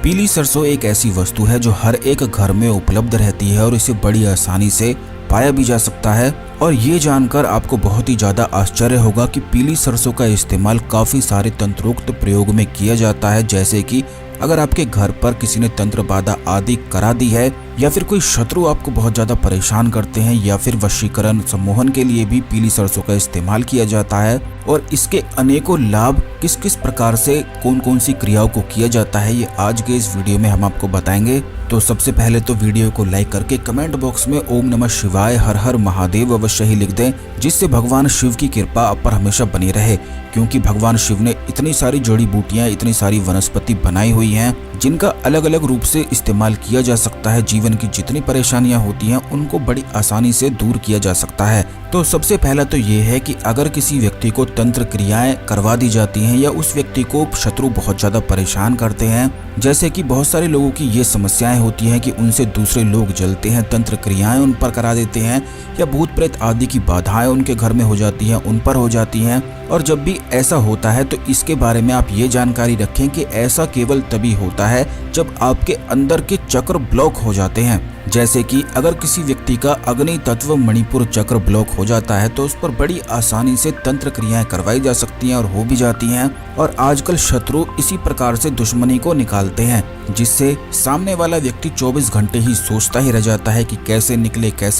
पीली सरसों एक ऐसी वस्तु है जो हर एक घर में उपलब्ध रहती है और इसे बड़ी आसानी से पाया भी जा सकता है। और ये जानकर आपको बहुत ही ज्यादा आश्चर्य होगा कि पीली सरसों का इस्तेमाल काफी सारे तंत्रोक्त प्रयोग में किया जाता है। जैसे कि अगर आपके घर पर किसी ने तंत्र बाधा आदि करा दी है, या फिर कोई शत्रु आपको बहुत ज्यादा परेशान करते हैं, या फिर वशीकरण सम्मोहन के लिए भी पीली सरसों का इस्तेमाल किया जाता है। और इसके अनेकों लाभ किस किस प्रकार से कौन कौन सी क्रियाओं को किया जाता है, ये आज के इस वीडियो में हम आपको बताएंगे। तो सबसे पहले तो वीडियो को लाइक करके कमेंट बॉक्स में ओम नमः शिवाय हर हर महादेव अवश्य ही लिख दें, जिससे भगवान शिव की कृपा आप पर हमेशा बनी रहे। क्योंकि भगवान शिव ने इतनी सारी जड़ी बूटियां, इतनी सारी वनस्पति बनाई हुई हैं जिनका अलग अलग रूप से इस्तेमाल किया जा सकता है। जीवन की जितनी परेशानियां होती हैं उनको बड़ी आसानी से दूर किया जा सकता है। तो सबसे पहला तो ये है कि अगर किसी व्यक्ति को तंत्र क्रियाएं करवा दी जाती हैं, या उस व्यक्ति को शत्रु बहुत ज्यादा परेशान करते हैं, जैसे कि बहुत सारे लोगों की ये समस्याएं होती हैं कि उनसे दूसरे लोग जलते हैं, तंत्र क्रियाएं उन पर करा देते हैं, या भूत प्रेत आदि की बाधाएं उनके घर में हो जाती हैं, उन पर हो जाती हैं। और जब भी ऐसा होता है तो इसके बारे में आप ये जानकारी रखें कि ऐसा केवल तभी होता है जब आपके अंदर के चक्र ब्लॉक हो जाते हैं। जैसे कि अगर किसी व्यक्ति का अग्नि तत्व मणिपुर चक्र ब्लॉक हो जाता है तो उस पर बड़ी आसानी से तंत्र क्रियाएं करवाई जा सकती हैं और हो भी जाती हैं। और आजकल शत्रु इसी प्रकार से दुश्मनी को निकालते हैं, जिससे सामने वाला व्यक्ति 24 घंटे ही सोचता ही रह जाता है कि कैसे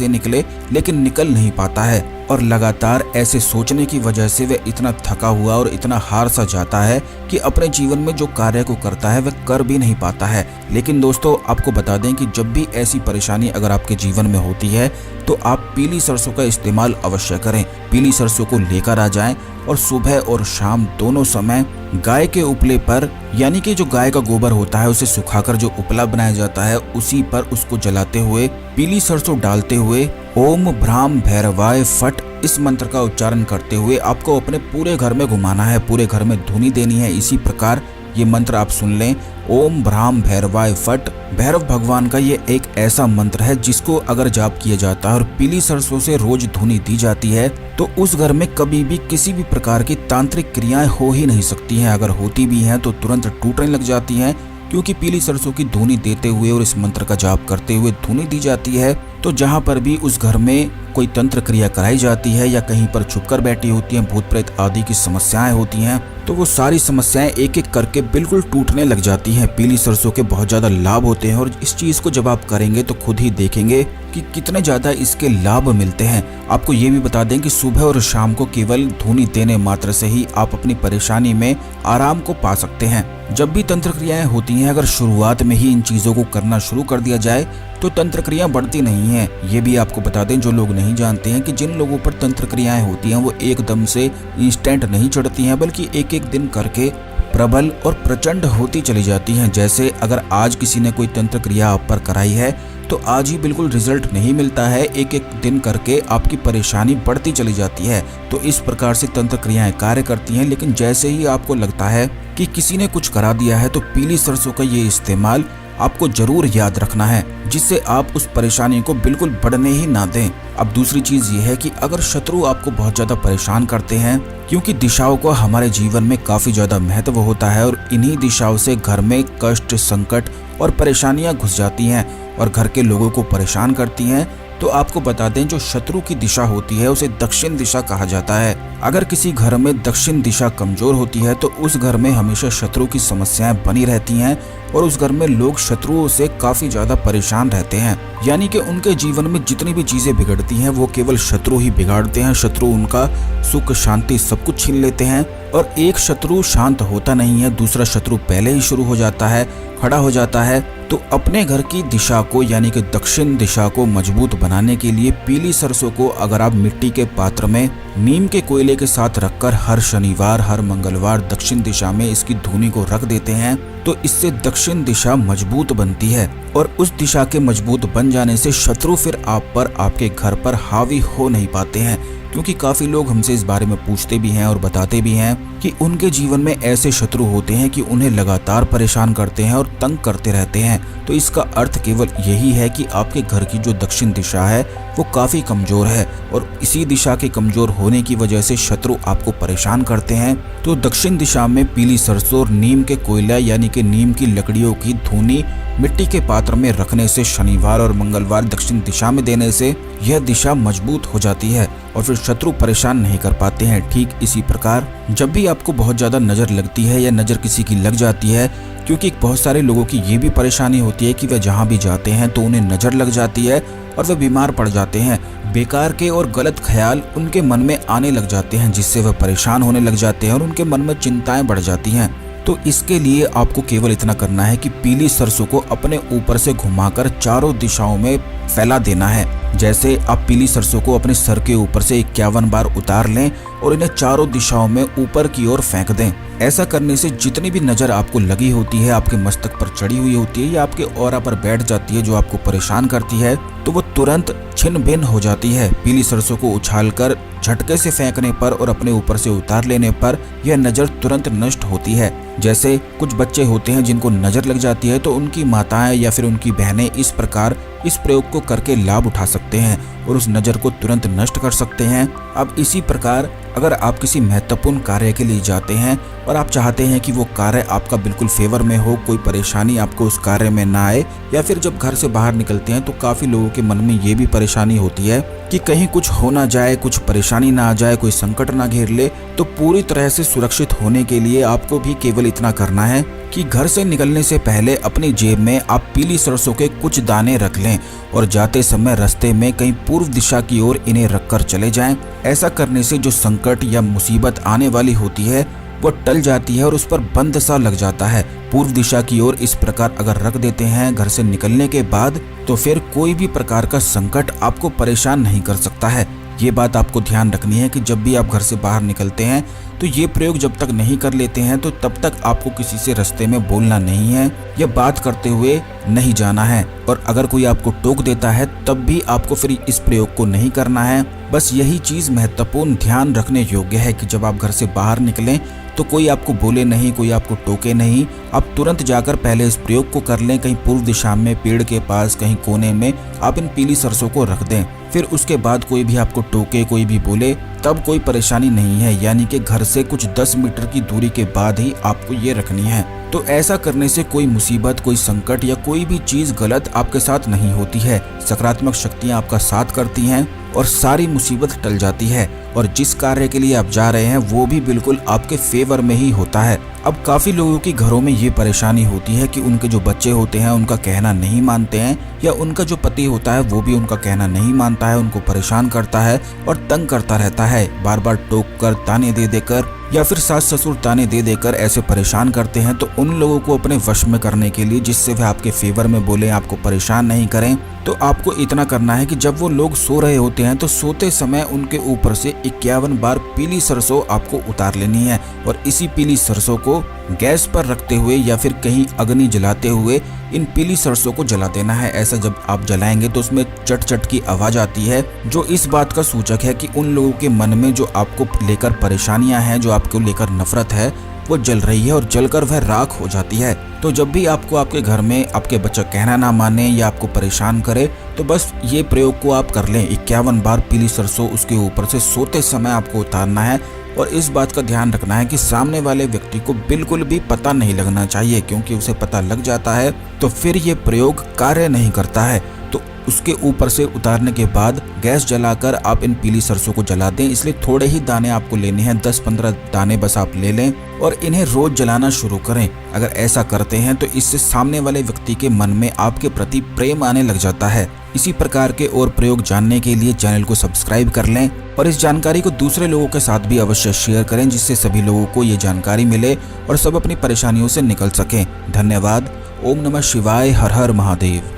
निकले, लेकिन निकल नहीं पाता है। और लगातार ऐसे सोचने की वजह से वह इतना थका हुआ और इतना हार सा जाता है कि अपने जीवन में जो कार्य को करता है वह कर भी नहीं पाता है। लेकिन दोस्तों, आपको बता दें कि जब भी ऐसी परेशानी अगर आपके जीवन में होती है तो आप पीली सरसों का इस्तेमाल अवश्य करें। पीली सरसों को लेकर आ जाएं और सुबह और शाम दोनों समय गाय के उपले पर, यानी कि जो गाय का गोबर होता है उसे सुखाकर जो उपला बनाया जाता है उसी पर उसको जलाते हुए पीली सरसों डालते हुए ओम भ्राम भैरवाय फट इस मंत्र का उच्चारण करते हुए आपको अपने पूरे घर में घुमाना है, पूरे घर में धुनी देनी है। इसी प्रकार ये मंत्र आप सुन लें, ओम भ्राम भैरवाय फट। भैरव भगवान का ये एक ऐसा मंत्र है जिसको अगर जाप किया जाता है और पीली सरसों से रोज धुनी दी जाती है तो उस घर में कभी भी किसी भी प्रकार की तांत्रिक क्रियाएं हो ही नहीं सकती हैं। अगर होती भी हैं तो तुरंत टूटने लग जाती हैं, क्योंकि पीली सरसों की धुनी देते हुए और इस मंत्र का जाप करते हुए धुनी दी जाती है तो जहाँ पर भी उस घर में कोई तंत्र क्रिया कराई जाती है या कहीं पर छुपकर बैठी होती हैं भूत प्रेत आदि की समस्याएं होती हैं, तो वो सारी समस्याएं एक एक करके बिल्कुल टूटने लग जाती हैं। पीली सरसों के बहुत ज्यादा लाभ होते हैं और इस चीज को जब आप करेंगे तो खुद ही देखेंगे कि कितने ज्यादा इसके लाभ मिलते हैं। आपको ये भी बता दें कि सुबह और शाम को केवल धुनी देने मात्र से ही आप अपनी परेशानी में आराम को पा सकते हैं। जब भी तंत्र क्रियाएं होती हैं, अगर शुरुआत में ही इन चीजों को करना शुरू कर दिया जाए तो तंत्र क्रिया बढ़ती नहीं है। ये भी आपको बता दें, जो लोग नहीं जानते हैं, कि जिन लोगों पर तंत्र क्रियाएं होती हैं वो एकदम से इंस्टेंट नहीं चढ़ती हैं, बल्कि एक एक दिन करके प्रबल और प्रचंड होती चली जाती हैं। जैसे अगर आज किसी ने कोई तंत्र क्रिया आप पर कराई है तो आज ही बिल्कुल रिजल्ट नहीं मिलता है, एक एक दिन करके आपकी परेशानी बढ़ती चली जाती है। तो इस प्रकार से तंत्र क्रियाएं कार्य करती हैं। लेकिन जैसे ही आपको लगता है कि किसी ने कुछ करा दिया है तो पीली सरसों का ये इस्तेमाल आपको जरूर याद रखना है, जिससे आप उस परेशानी को बिल्कुल बढ़ने ही ना दें। अब दूसरी चीज ये है कि अगर शत्रु आपको बहुत ज्यादा परेशान करते हैं, क्योंकि दिशाओं का हमारे जीवन में काफी ज्यादा महत्व होता है और इन्हीं दिशाओं से घर में कष्ट, संकट और परेशानियां घुस जाती हैं और घर के लोगों को परेशान करती हैं। तो आपको बता दें, जो शत्रु की दिशा होती है उसे दक्षिण दिशा कहा जाता है। अगर किसी घर में दक्षिण दिशा कमजोर होती है तो उस घर में हमेशा शत्रु की समस्याएं बनी रहती हैं और उस घर में लोग शत्रुओं से काफी ज्यादा परेशान रहते हैं। यानी कि उनके जीवन में जितनी भी चीजें बिगड़ती हैं वो केवल शत्रु ही बिगाड़ते हैं। शत्रु उनका सुख, शांति सब कुछ छीन लेते हैं। और एक शत्रु शांत होता नहीं है, दूसरा शत्रु पहले ही शुरू हो जाता है, खड़ा हो जाता है। तो अपने घर की दिशा को, यानी कि दक्षिण दिशा को मजबूत बनाने के लिए पीली सरसों को अगर आप मिट्टी के पात्र में नीम के कोयले के साथ रखकर हर शनिवार, हर मंगलवार दक्षिण दिशा में इसकी धुनी को रख देते हैं तो इससे दक्षिण दिशा मजबूत बनती है। और उस दिशा के मजबूत बन जाने से शत्रु फिर आप पर, आपके घर पर हावी हो नहीं पाते हैं। क्योंकि काफी लोग हमसे इस बारे में पूछते भी हैं और बताते भी हैं कि उनके जीवन में ऐसे शत्रु होते हैं कि उन्हें लगातार परेशान करते हैं और तंग करते रहते हैं। तो इसका अर्थ केवल यही है कि आपके घर की जो दक्षिण दिशा है वो काफ़ी कमज़ोर है और इसी दिशा के कमज़ोर होने की वजह से शत्रु आपको परेशान करते हैं। तो दक्षिण दिशा में पीली सरसों और नीम के कोयला यानी कि नीम की लकड़ियों की धुनी मिट्टी के पात्र में रखने से, शनिवार और मंगलवार दक्षिण दिशा में देने से यह दिशा मजबूत हो जाती है और फिर शत्रु परेशान नहीं कर पाते हैं। ठीक इसी प्रकार जब भी आपको बहुत ज़्यादा नज़र लगती है या नज़र किसी की लग जाती है, क्योंकि बहुत सारे लोगों की ये भी परेशानी होती है कि वे जहाँ भी जाते हैं तो उन्हें नज़र लग जाती है और वे बीमार पड़ जाते हैं। बेकार के और गलत ख्याल उनके मन में आने लग जाते हैं, जिससे वह परेशान होने लग जाते हैं और उनके मन में चिंताएं बढ़ जाती हैं। तो इसके लिए आपको केवल इतना करना है कि पीली सरसों को अपने ऊपर से घुमाकर चारों दिशाओं में फैला देना है। जैसे आप पीली सरसों को अपने सर के ऊपर से 51 बार उतार लें और इन्हें चारों दिशाओं में ऊपर की ओर फेंक दें। ऐसा करने से जितनी भी नज़र आपको लगी होती है, आपके मस्तक पर चढ़ी हुई होती है या आपके ऑरा पर बैठ जाती है जो आपको परेशान करती है, तो वो तुरंत छिन्न भिन्न हो जाती है। पीली सरसों को उछालकर झटके से फेंकने पर और अपने ऊपर से उतार लेने पर यह नज़र तुरंत नष्ट होती है। जैसे कुछ बच्चे होते हैं जिनको नज़र लग जाती है, तो उनकी माताएं या फिर उनकी बहनें इस प्रकार इस प्रयोग को करके लाभ उठा सकते हैं और उस नज़र को तुरंत नष्ट कर सकते हैं। अब इसी प्रकार अगर आप किसी महत्वपूर्ण कार्य के लिए जाते हैं और आप चाहते हैं कि वो कार्य आपका बिल्कुल फेवर में हो, कोई परेशानी आपको उस कार्य में ना आए, या फिर जब घर से बाहर निकलते हैं तो काफ़ी लोगों के मन में ये भी परेशानी होती है कि कहीं कुछ हो ना जाए, कुछ परेशानी ना आ जाए, कोई संकट ना घेर ले, तो पूरी तरह से सुरक्षित होने के लिए आपको भी केवल इतना करना है कि घर से निकलने से पहले अपनी जेब में आप पीली सरसों के कुछ दाने रख लें और जाते समय रास्ते में कहीं पूर्व दिशा की ओर इन्हें रखकर चले जाएं। ऐसा करने से जो संकट या मुसीबत आने वाली होती है वो टल जाती है और उस पर बंद सा लग जाता है। पूर्व दिशा की ओर इस प्रकार अगर रख देते हैं घर से निकलने के बाद, तो फिर कोई भी प्रकार का संकट आपको परेशान नहीं कर सकता है। ये बात आपको ध्यान रखनी है कि जब भी आप घर से बाहर निकलते हैं तो ये प्रयोग जब तक नहीं कर लेते हैं तो तब तक आपको किसी से रास्ते में बोलना नहीं है या बात करते हुए नहीं जाना है। और अगर कोई आपको टोक देता है तब भी आपको फिर इस प्रयोग को नहीं करना है। बस यही चीज़ महत्वपूर्ण ध्यान रखने योग्य है कि जब आप घर से बाहर निकलें तो कोई आपको बोले नहीं, कोई आपको टोके नहीं, आप तुरंत जाकर पहले इस प्रयोग को कर लें। कहीं पूर्व दिशा में, पेड़ के पास, कहीं कोने में आप इन पीली सरसों को रख दें। फिर उसके बाद कोई भी आपको टोके, कोई भी बोले, तब कोई परेशानी नहीं है, यानी कि घर से कुछ 10 मीटर की दूरी के बाद ही आपको ये रखनी है। तो ऐसा करने से कोई मुसीबत, कोई संकट या कोई भी चीज़ गलत आपके साथ नहीं होती है। सकारात्मक शक्तियाँ आपका साथ करती हैं और सारी मुसीबत टल जाती है और जिस कार्य के लिए आप जा रहे हैं वो भी बिल्कुल आपके फेवर में ही होता है। अब काफ़ी लोगों की घरों में ये परेशानी होती है कि उनके जो बच्चे होते हैं उनका कहना नहीं मानते हैं, या उनका जो पति होता है वो भी उनका कहना नहीं मानता है, उनको परेशान करता है और तंग करता रहता है, बार बार टोक कर, ताने दे देकर या फिर सास ससुर ताने दे देकर ऐसे परेशान करते हैं। तो उन लोगों को अपने वश में करने के लिए, जिससे वे आपके फेवर में बोले, आपको परेशान नहीं करें, तो आपको इतना करना है कि जब वो लोग सो रहे होते हैं तो सोते समय उनके ऊपर से 51 बार पीली सरसों आपको उतार लेनी है और इसी पीली सरसों को गैस पर रखते हुए या फिर कहीं अग्नि जलाते हुए इन पीली सरसों को जला देना है। ऐसा जब आप जलाएंगे तो उसमें चट चट की आवाज़ आती है, जो इस बात का सूचक है कि उन लोगों के मन में जो आपको लेकर परेशानियां हैं, जो आपको लेकर नफरत है, वो जल रही है और जलकर वह राख हो जाती है। तो जब भी आपको आपके घर में आपके बच्चा कहना ना माने या आपको परेशान करे, तो बस ये प्रयोग को आप कर लें। 51 बार पीली सरसों उसके ऊपर से सोते समय आपको उतारना है और इस बात का ध्यान रखना है कि सामने वाले व्यक्ति को बिल्कुल भी पता नहीं लगना चाहिए, क्योंकि उसे पता लग जाता है तो फिर ये प्रयोग कार्य नहीं करता है। तो उसके ऊपर से उतारने के बाद गैस जलाकर आप इन पीली सरसों को जला दें। इसलिए थोड़े ही दाने आपको लेने हैं, 10-15 दाने बस आप ले लें और इन्हें रोज जलाना शुरू करें। अगर ऐसा करते हैं तो इससे सामने वाले व्यक्ति के मन में आपके प्रति प्रेम आने लग जाता है। इसी प्रकार के और प्रयोग जानने के लिए चैनल को सब्सक्राइब कर लें और इस जानकारी को दूसरे लोगों के साथ भी अवश्य शेयर करें, जिससे सभी लोगों को ये जानकारी मिले और सब अपनी परेशानियों से निकल सकें। धन्यवाद। ओम नमः शिवाय। हर हर महादेव।